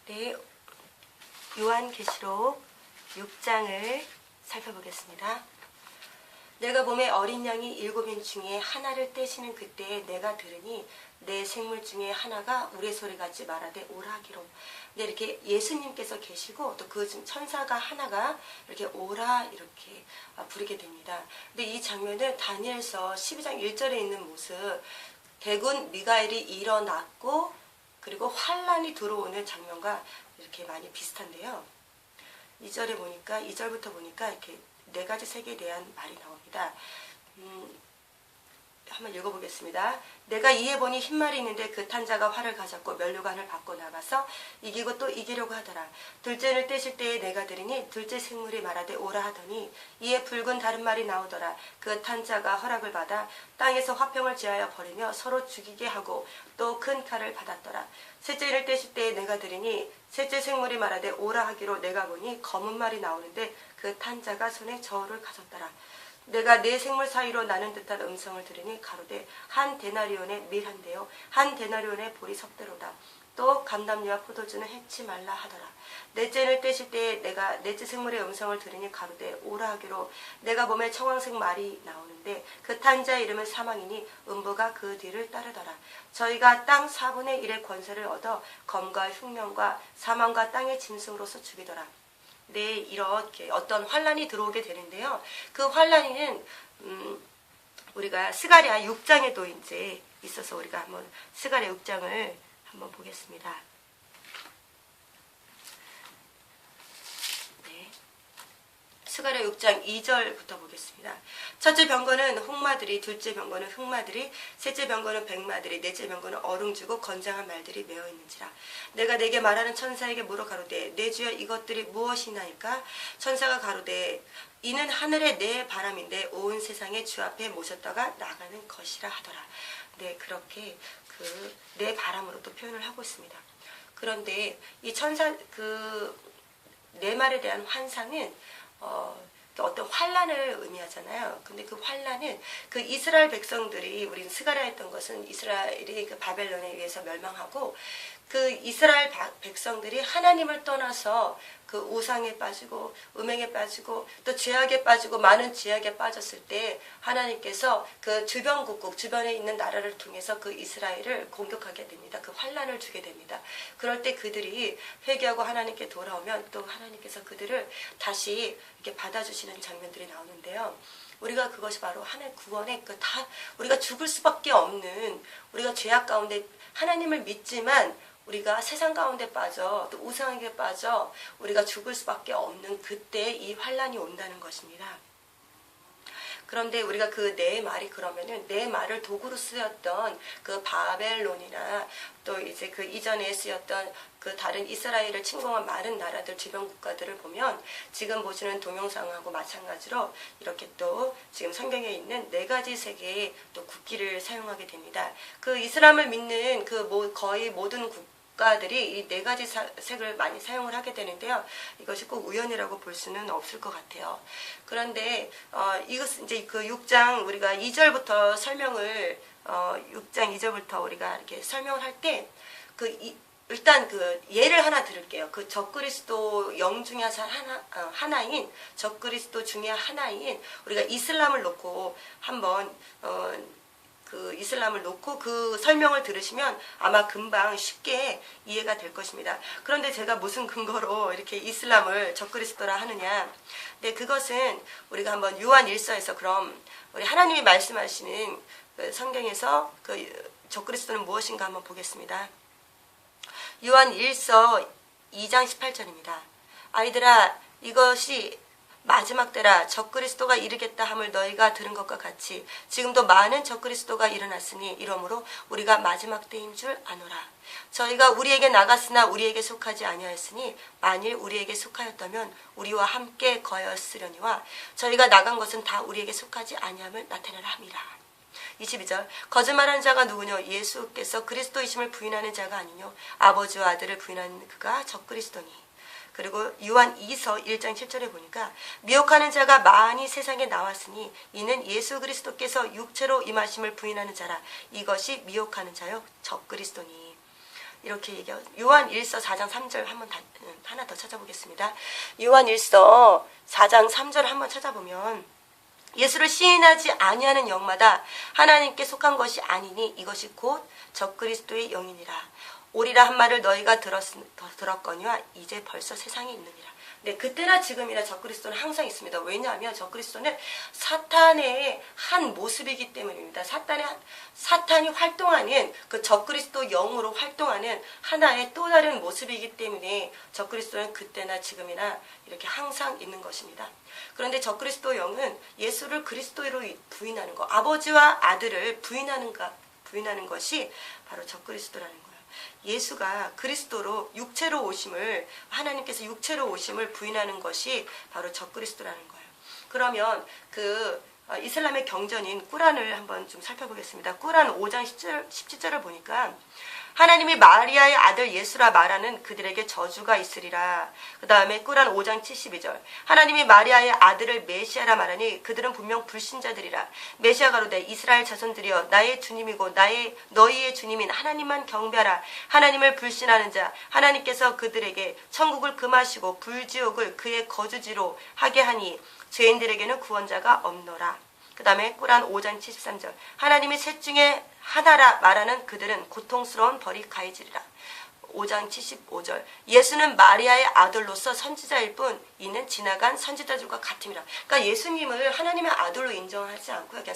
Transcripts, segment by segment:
네, 요한계시록 6장을 살펴보겠습니다. 내가 봄에 어린 양이 7인 중에 하나를 떼시는 그때에 내가 들으니 내 생물 중에 하나가 우레소리 같이 말하되 오라 하기로. 네, 이렇게 예수님께서 계시고 또 그 천사가 하나가 이렇게 오라 이렇게 부르게 됩니다. 근데 이 장면은 다니엘서 12장 1절에 있는 모습, 대군 미가엘이 일어났고 그리고 환란이 들어오는 장면과 이렇게 많이 비슷한데요. 2절부터 보니까 이렇게 4가지 세계에 대한 말이 나옵니다. 한번 읽어보겠습니다. 내가 이에 보니 흰말이 있는데 그 탄 자가 활을 가졌고 면류관을 받고 나가서 이기고 또 이기려고 하더라. 둘째를 떼실 때에 내가 들으니 둘째 생물이 말하되 오라 하더니 이에 붉은 다른 말이 나오더라. 그 탄 자가 허락을 받아 땅에서 화평을 제하여 버리며 서로 죽이게 하고 또 큰 칼을 받았더라. 셋째를 떼실 때에 내가 들으니 셋째 생물이 말하되 오라 하기로 내가 보니 검은 말이 나오는데 그 탄 자가 손에 저울을 가졌더라. 내가 네 생물 사이로 나는 듯한 음성을 들으니 가로되 한 데나리온의 밀 한 대요 한 데나리온의 보리 석대로다. 또 감람류와 포도주는 해치 말라 하더라. 넷째를 떼실 때에 내가 넷째 생물의 음성을 들으니 가로되 오라 하기로 내가 몸에 청황색 말이 나오는데 그 탄 자의 이름은 사망이니 음부가 그 뒤를 따르더라. 저희가 땅 4분의 1의 권세를 얻어 검과 흉년과 사망과 땅의 짐승으로서 죽이더라. 네, 이렇게 어떤 환란이 들어오게 되는데요. 그 환란이는 우리가 스가랴 6장에도 이제 있어서 우리가 한번 스가랴 6장을 한번 보겠습니다. 네. 스가랴 6장 2절부터 보겠습니다. 첫째 병거는 홍마들이, 둘째 병거는 흑마들이, 셋째 병거는 백마들이, 넷째 병거는 어룽주고 건장한 말들이 메어 있는지라. 내가 내게 말하는 천사에게 물어 가로되 내 주여 이것들이 무엇이나이까? 천사가 가로되 이는 하늘의 내 바람인데 온 세상에 주 앞에 모셨다가 나가는 것이라 하더라. 네, 그렇게 그 내 바람으로 또 표현을 하고 있습니다. 그런데 이 천사 내 말에 대한 환상은 어떤 환란을 의미하잖아요. 근데 그 환란은 그 이스라엘 백성들이, 우리는 스가랴 했던 것은 이스라엘이 그 바벨론에 의해서 멸망하고 그 이스라엘 백성들이 하나님을 떠나서 그 우상에 빠지고 음행에 빠지고 또 죄악에 빠지고 많은 죄악에 빠졌을 때 하나님께서 그 주변국국 주변에 있는 나라를 통해서 그 이스라엘을 공격하게 됩니다. 그 환란을 주게 됩니다. 그럴 때 그들이 회개하고 하나님께 돌아오면 또 하나님께서 그들을 다시 이렇게 받아주시는 장면들이 나오는데요. 우리가 그것이 바로 하나님 구원의 우리가 죽을 수밖에 없는, 우리가 죄악 가운데 하나님을 믿지만 우리가 세상 가운데 빠져 또 우상에게 빠져 우리가 죽을 수밖에 없는 그때 이 환란이 온다는 것입니다. 그런데 우리가 그 내 말이 그러면은 내 말을 도구로 쓰였던 그 바벨론이나 또 이제 그 이전에 쓰였던 그 다른 이스라엘을 침공한 많은 나라들 주변 국가들을 보면 지금 보시는 동영상하고 마찬가지로 이렇게 또 지금 성경에 있는 4가지 세계의 또 국기를 사용하게 됩니다. 그 이슬람을 믿는 그 거의 모든 국가들이 이 4가지 색을 많이 사용을 하게 되는데요. 이것이 꼭 우연이라고 볼 수는 없을 것 같아요. 그런데 이것 이제 그 6장 우리가 2절부터 설명을 6장 2절부터 우리가 이렇게 설명을 할 때 일단 그 예를 하나 들을게요. 그 적그리스도 영 중에 하나인 적그리스도 중에 하나인 우리가 이슬람을 놓고 한번 그 이슬람을 놓고 그 설명을 들으시면 아마 금방 쉽게 이해가 될 것입니다. 그런데 제가 무슨 근거로 이렇게 이슬람을 적그리스도라 하느냐? 근데 그것은 우리가 한번 요한 1서에서 그럼 우리 하나님이 말씀하시는 그 성경에서 그 적그리스도는 무엇인가 한번 보겠습니다. 요한 1서 2장 18절입니다. 아이들아, 이것이 마지막 때라 적그리스도가 이르겠다 함을 너희가 들은 것과 같이 지금도 많은 적그리스도가 일어났으니 이러므로 우리가 마지막 때인 줄 아노라. 저희가 우리에게 나갔으나 우리에게 속하지 아니하였으니 만일 우리에게 속하였다면 우리와 함께 거하였으려니와 저희가 나간 것은 다 우리에게 속하지 아니함을 나타내라 함이라. 22절 거짓말하는 자가 누구뇨? 예수께서 그리스도이심을 부인하는 자가 아니뇨? 아버지와 아들을 부인하는 그가 적그리스도니. 그리고 요한 2서 1장 7절에 보니까 미혹하는 자가 많이 세상에 나왔으니 이는 예수 그리스도께서 육체로 임하심을 부인하는 자라. 이것이 미혹하는 자요 적그리스도니. 이렇게 얘기해요. 요한 1서 4장 3절 하나 더 찾아보겠습니다. 요한 1서 4장 3절 한번 찾아보면 예수를 시인하지 아니하는 영마다 하나님께 속한 것이 아니니 이것이 곧 적그리스도의 영이니라. 오리라 한 말을 너희가 들었거니와 이제 벌써 세상에 있느니라. 네, 그때나 지금이나 적그리스도는 항상 있습니다. 왜냐하면 적그리스도는 사탄의 한 모습이기 때문입니다. 사탄이 활동하는 그 적그리스도 영으로 활동하는 하나의 또 다른 모습이기 때문에 적그리스도는 그때나 지금이나 이렇게 항상 있는 것입니다. 그런데 적그리스도 영은 예수를 그리스도로 부인하는 것, 아버지와 아들을 부인하는 것이 바로 적그리스도라는 거예요. 예수가 그리스도로 육체로 오심을, 하나님께서 육체로 오심을 부인하는 것이 바로 적그리스도라는 거예요. 그러면 이슬람의 경전인 꾸란을 한번 좀 살펴보겠습니다. 꾸란 5장 17절을 보니까 하나님이 마리아의 아들 예수라 말하는 그들에게 저주가 있으리라. 그 다음에 꾸란 5장 72절 하나님이 마리아의 아들을 메시아라 말하니 그들은 분명 불신자들이라. 메시아 가로되 이스라엘 자손들이여 나의 주님이고 너희의 주님인 하나님만 경배하라. 하나님을 불신하는 자 하나님께서 그들에게 천국을 금하시고 불지옥을 그의 거주지로 하게 하니 죄인들에게는 구원자가 없노라. 그 다음에 꾸란 5장 73절 하나님이 셋 중에 하나라 말하는 그들은 고통스러운 벌이 가해지리라. 5장 75절 예수는 마리아의 아들로서 선지자일 뿐 이는 지나간 선지자들과 같음이라. 그러니까 예수님을 하나님의 아들로 인정하지 않고요, 그냥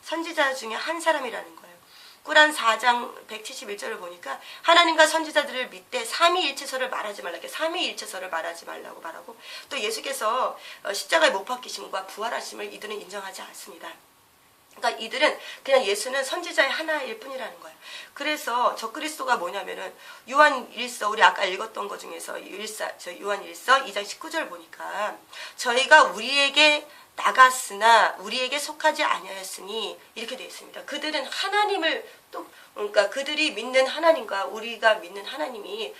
선지자 중에 한 사람이라는 거예요. 꾸란 4장 171절을 보니까 하나님과 선지자들을 믿되 삼위일체설을 말하지 말라. 삼위일체설을 말하지 말라고 말하고, 또 예수께서 십자가에 못 박히심과 부활하심을 이들은 인정하지 않습니다. 그러니까 이들은 그냥 예수는 선지자의 하나일 뿐이라는 거예요. 그래서 적그리스도가 뭐냐면은 요한 1서, 우리 아까 읽었던 것 중에서 요한 1서 2장 19절 보니까 저희가 우리에게 나갔으나 우리에게 속하지 아니하였으니 이렇게 되어 있습니다. 그들은 하나님을 그러니까 그들이 믿는 하나님과 우리가 믿는 하나님이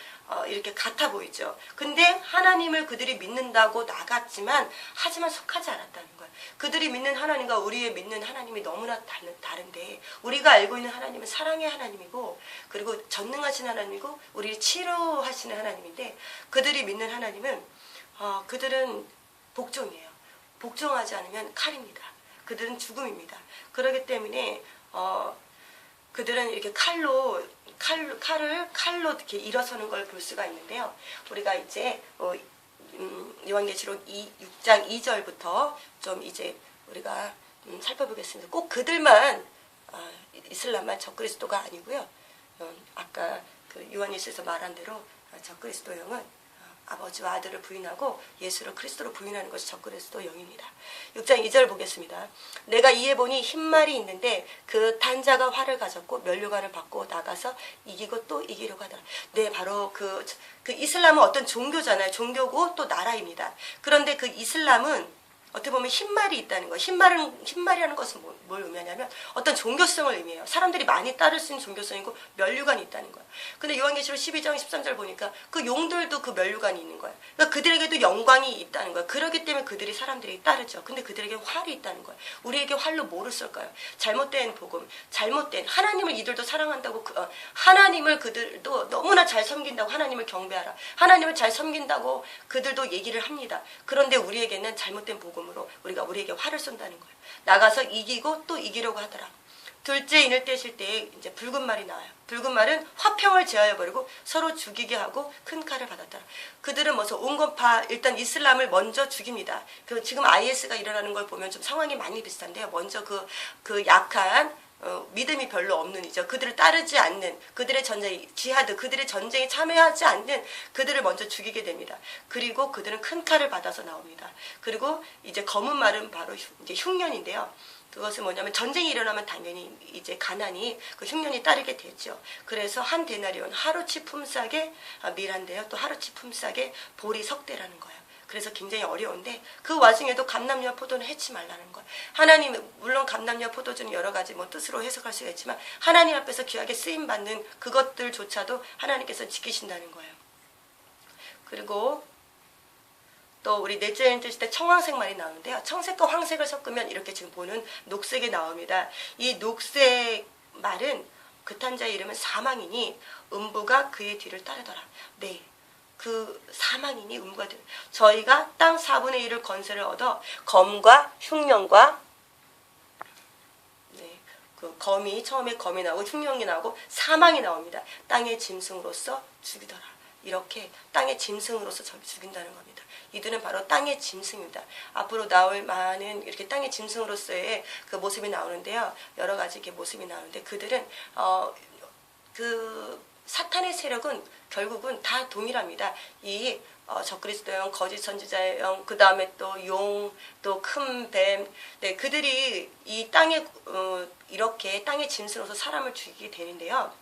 이렇게 같아 보이죠. 근데 하나님을 그들이 믿는다고 나갔지만 하지만 속하지 않았다는 거예요. 그들이 믿는 하나님과 우리의 믿는 하나님이 너무나 다른데, 우리가 알고 있는 하나님은 사랑의 하나님이고 그리고 전능하신 하나님이고 우리를 치료하시는 하나님인데, 그들이 믿는 하나님은 그들은 복종이에요. 복종하지 않으면 칼입니다. 그들은 죽음입니다. 그렇기 때문에 그들은 이렇게 칼로 이렇게 일어서는 걸 볼 수가 있는데요. 우리가 이제 요한계시록 6장 2절부터 좀 이제 우리가 살펴보겠습니다. 꼭 그들만 이슬람만 적그리스도가 아니고요. 아까 그 요한일서에서 말한 대로 적그리스도 영은 아버지와 아들을 부인하고 예수를 그리스도로 부인하는 것이 적그리스도 영입니다. 6장 2절 보겠습니다. 내가 이에 보니 흰말이 있는데 그 탄자가 활을 가졌고 면류관을 받고 나가서 이기고 또 이기려고 하더라. 네, 바로 그 이슬람은 어떤 종교잖아요. 종교고 또 나라입니다. 그런데 그 이슬람은 어떻게 보면 흰말이 있다는 거예요. 흰말이라는 것은 뭘 의미하냐면 어떤 종교성을 의미해요. 사람들이 많이 따를 수 있는 종교성이고 면류관이 있다는 거예요. 근데 요한계시록 12장 13절 보니까 그 용들도 그 면류관이 있는 거예요. 그러니까 그들에게도 영광이 있다는 거예요. 그렇기 때문에 그들이 따르죠. 근데 그들에게 활이 있다는 거예요. 우리에게 활로 뭐를 쓸까요? 잘못된 복음, 하나님을 이들도 사랑한다고, 하나님을 그들도 너무나 잘 섬긴다고 하나님을 경배하라. 하나님을 잘 섬긴다고 그들도 얘기를 합니다. 그런데 우리에게는 잘못된 복음, 우리가 우리에게 활을 쏜다는 거예요. 나가서 이기고 또 이기려고 하더라. 둘째 인을 떼실 때 이제 붉은 말이 나와요. 붉은 말은 화평을 제하여 버리고 서로 죽이게 하고 큰 칼을 받았더라. 그들은 온건파 일단 이슬람을 먼저 죽입니다. 지금 IS가 일어나는 걸 보면 좀 상황이 많이 비슷한데요. 먼저 그 약한 믿음이 별로 없는 이죠. 그들을 따르지 않는, 그들의 전쟁, 지하드, 그들의 전쟁에 참여하지 않는 그들을 먼저 죽이게 됩니다. 그리고 그들은 큰 칼을 받아서 나옵니다. 그리고 이제 검은 말은 바로 이제 흉년인데요. 그것은 뭐냐면 전쟁이 일어나면 당연히 이제 가난이 그 흉년이 따르게 되죠. 그래서 한 데나리온 하루치 품삯의 밀한데요. 또 하루치 품삯의 보리 석대라는 거예요. 그래서 굉장히 어려운데 그 와중에도 감람류와 포도는 해치 말라는 거예요. 하나님, 물론 감람류와 포도주는 여러 가지 뜻으로 해석할 수가 있지만 하나님 앞에서 귀하게 쓰임받는 그것들조차도 하나님께서 지키신다는 거예요. 그리고 또 우리 넷째 인 뜨실 때 청황색 말이 나오는데요. 청색과 황색을 섞으면 이렇게 지금 보는 녹색이 나옵니다. 이 녹색 말은 그 탄 자의 이름은 사망이니 음부가 그의 뒤를 따르더라. 네. 그 사망이니 음부가 저희가 땅 4분의 1을 건세를 얻어 검과 흉령과 그 검이 처음에 검이 나오고 흉령이 나오고 사망이 나옵니다. 땅의 짐승으로서 죽이더라. 이렇게 땅의 짐승으로서 죽인다는 겁니다. 이들은 바로 땅의 짐승입니다. 앞으로 나올 많은 이렇게 땅의 짐승으로서의 그 모습이 나오는데요. 여러 가지 이렇게 모습이 나오는데 그들은 그 사탄의 세력은 결국은 다 동일합니다. 이 적그리스도의 영, 거짓 선지자의 영, 그 다음에 또 용, 또 큰 뱀, 네, 그들이 이 땅에 이렇게 땅의 짐승으로서 사람을 죽이게 되는데요.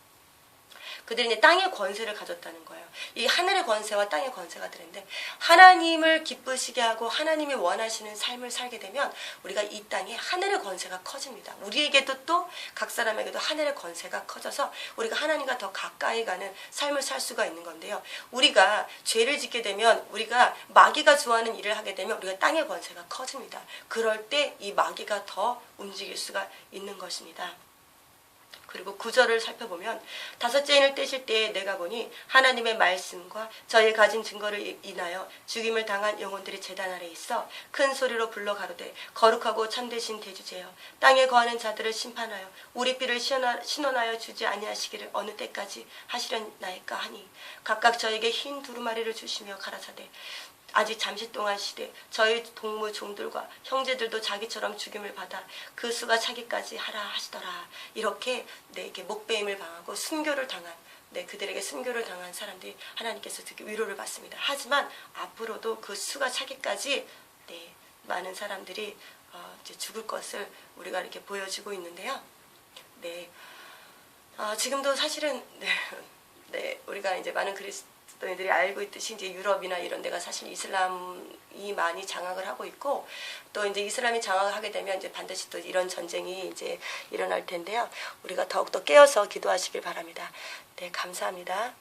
그들이 이제 땅의 권세를 가졌다는 거예요. 이 하늘의 권세와 땅의 권세가 되는데 하나님을 기쁘시게 하고 하나님이 원하시는 삶을 살게 되면 우리가 이 땅에 하늘의 권세가 커집니다. 우리에게도 또 각 사람에게도 하늘의 권세가 커져서 우리가 하나님과 더 가까이 가는 삶을 살 수가 있는 건데요. 우리가 죄를 짓게 되면 우리가 마귀가 좋아하는 일을 하게 되면 우리가 땅의 권세가 커집니다. 그럴 때 이 마귀가 더 움직일 수가 있는 것입니다. 그리고 9절을 살펴보면 다섯째 인을 떼실 때에 내가 보니 하나님의 말씀과 저의 가진 증거를 인하여 죽임을 당한 영혼들이 제단 아래 있어 큰 소리로 불러 가로되 거룩하고 참되신 대주제여 땅에 거하는 자들을 심판하여 우리 피를 신원하여 주지 아니하시기를 어느 때까지 하시려나이까 하니 각각 저에게 흰 두루마리를 주시며 가라사대 아직 잠시 동안 시대 저희 동무 종들과 형제들도 자기처럼 죽임을 받아 그 수가 차기까지 하라 하시더라. 이렇게 이렇게 목베임을 당하고 순교를 당한 그들에게 순교를 당한 사람들이 하나님께서 되게 위로를 받습니다. 하지만 앞으로도 그 수가 차기까지 많은 사람들이 이제 죽을 것을 우리가 이렇게 보여주고 있는데요. 지금도 사실은 우리가 이제 많은 그리스도인들이 알고 있듯이 이제 유럽이나 이런 데가 사실 이슬람이 많이 장악을 하고 있고 또 이제 이슬람이 장악을 하게 되면 이제 반드시 또 이런 전쟁이 이제 일어날 텐데요. 우리가 더욱더 깨어서 기도하시길 바랍니다. 감사합니다.